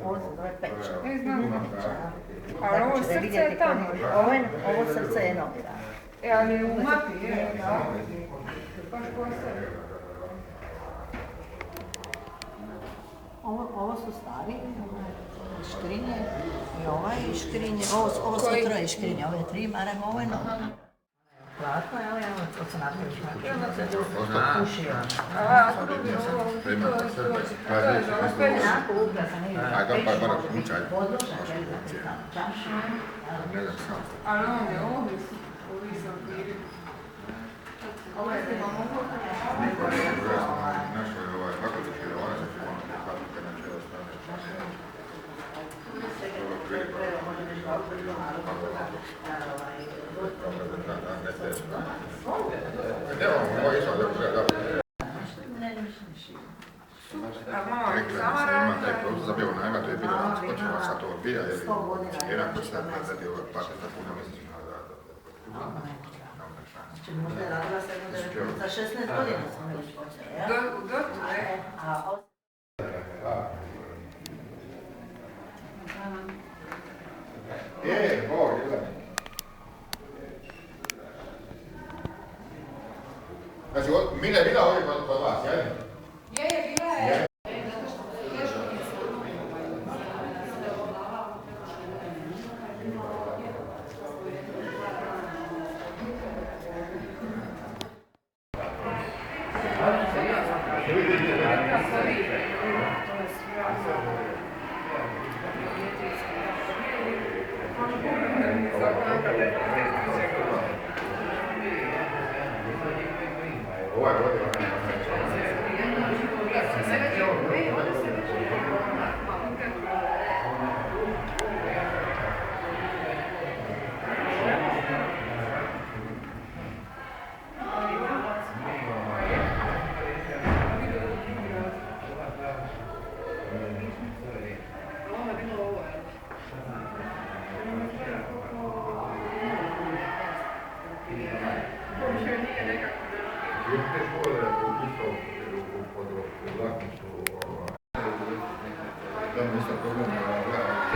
ovo se zove peć. Ne znam. Ali Tako ovo ćete srce vidjeti je tamo. Ovo srce je novi, da. Ali u mapi je, da. Baš posebno. Ovo su stari škrinje i ovaj škrinje, ovo su troje škrinje, ove 3 barem, ovo je novo. Platno, evo, to se napraviš. Pušio. A, to je za ovo sve. Onako ukrasan, ne vidim. Podložak, čaša. Ali on je ovdje, ovi su okviri. Ovo je ima mogu. Zapravo najma, to je bilo počela sa to odbija, jer jedan koji sad nazad ova patenta puna mjesečna rada. Znači možda je radila za 16 godina sam već počela, ja? Do tu, ne? Ovo, gledaj. Znači, Mila je bila ovdje kod vas, jel? Je, bila je.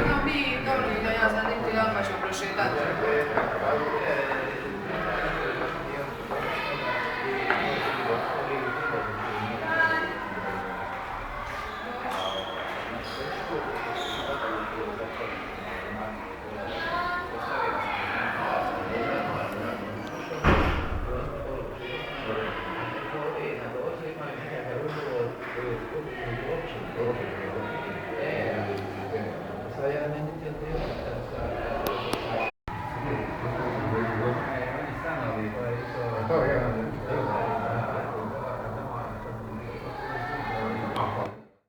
No mi, dobro, da ja znam niti ja pa ćemo prošetati. Saya nanti